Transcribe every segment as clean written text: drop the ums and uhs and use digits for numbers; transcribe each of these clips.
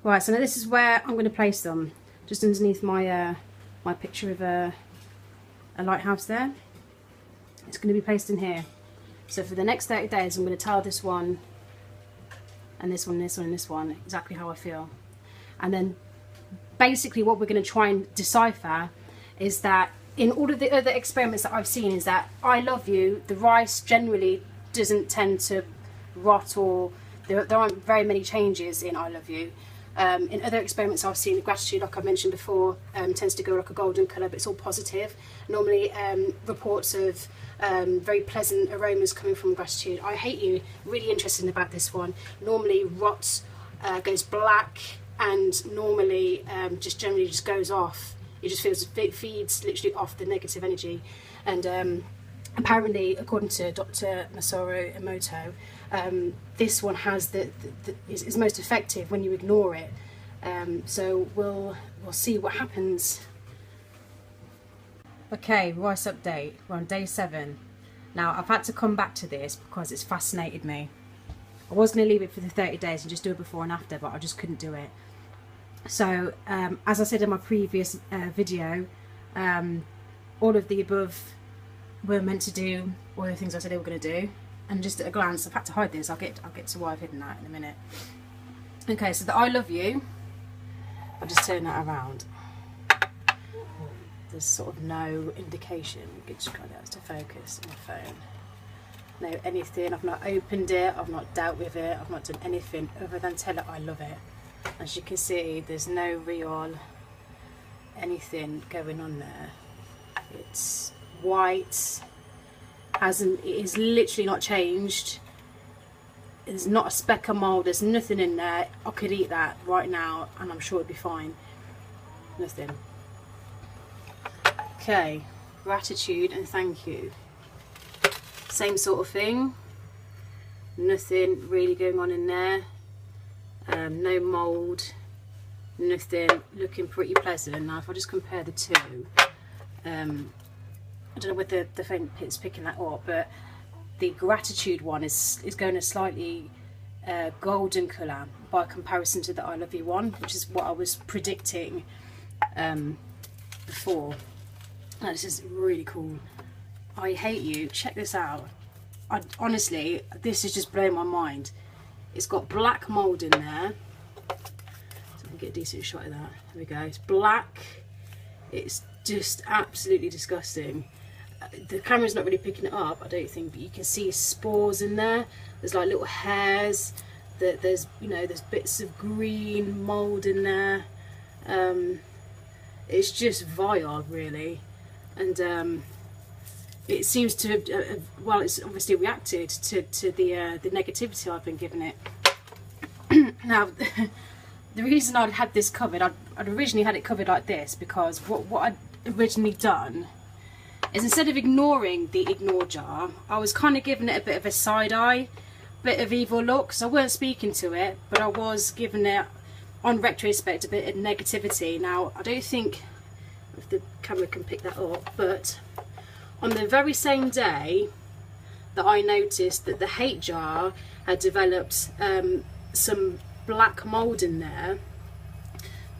Right, so now this is where I'm going to place them, just underneath my my picture of a lighthouse there. It's going to be placed in here. So for the next 30 days I'm going to tell this one and this one and this one and this one exactly how I feel. And then basically what we're going to try and decipher is that in all of the other experiments that I've seen is that I love you, the rice generally doesn't tend to rot, or there aren't very many changes in I love you. In other experiments I've seen, the gratitude, like I mentioned before, tends to go like a golden colour, but it's all positive. Normally reports of very pleasant aromas coming from gratitude. I hate you, really interesting about this one. Normally rot goes black, and normally just generally just goes off. It just feels, it feeds literally off the negative energy. And apparently, according to Dr. Masaru Emoto, this one has is most effective when you ignore it. So we'll see what happens. Okay, rice update. We're on day 7. Now I've had to come back to this because it's fascinated me. I was going to leave it for the 30 days and just do it before and after, but I just couldn't do it. So as I said in my previous video, all of the above were meant to do all the things I said they were going to do, and just at a glance I've had to hide this. I'll get to why I've hidden that in a minute. Okay, so the I love you, I'll just turn that around. There's sort of no indication. You can just try that to focus on my phone. No anything, I've not opened it, I've not dealt with it, I've not done anything other than tell it I love it. As you can see, there's no real anything going on there. It's white, it is literally not changed. There's not a speck of mould, there's nothing in there. I could eat that right now and I'm sure it'd be fine. Nothing. Okay, gratitude and thank you. Same sort of thing. Nothing really going on in there. No mould, nothing, looking pretty pleasant. Now if I just compare the two, I don't know whether the phone is picking that up, but the gratitude one is going a slightly golden colour by comparison to the I love you one, which is what I was predicting before. Now, this is really cool. I hate you, check this out. Honestly, this is just blowing my mind. It's got black mould in there. So I can get a decent shot of that. There we go. It's black. It's just absolutely disgusting. The camera's not really picking it up, I don't think, but you can see spores in there. There's like little hairs. There's, you know, there's bits of green mould in there. It's just vile, really. And it seems to well, it's obviously reacted to the negativity I've been giving it. Now, the reason I'd had this covered, I'd originally had it covered like this, because what I'd originally done is, instead of ignoring the ignore jar, I was kind of giving it a bit of a side eye, bit of evil look. So I weren't speaking to it, but I was giving it, on retrospect, a bit of negativity. Now, I don't think if the camera can pick that up, but on the very same day that I noticed that the hate jar had developed some black mould in there,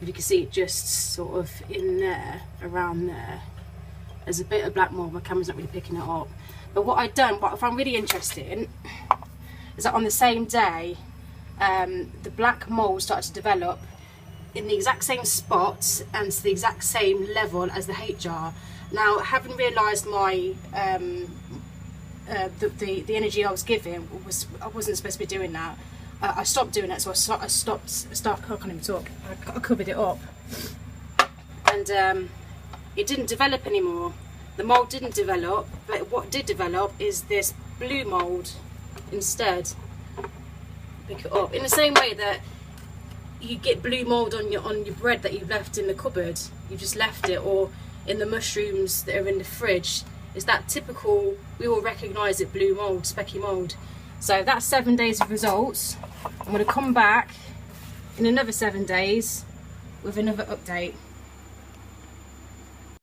if you can see it just sort of in there, around there, there's a bit of black mould. My camera's not really picking it up. But what I'd done, what I found really interesting, is that on the same day, the black mould started to develop in the exact same spot and to the exact same level as the hate jar. Now, having realised my the energy I was giving I wasn't supposed to be doing that. I stopped doing it, so I stopped. I can't even talk. I covered it up, and it didn't develop anymore. The mould didn't develop, but what did develop is this blue mould instead. Pick it up in the same way that you get blue mould on your bread that you've left in the cupboard. You just left it, or in the mushrooms that are in the fridge. It's that typical, we all recognise it, blue mould, specky mould. So that's 7 days of results. I'm going to come back in another 7 days with another update.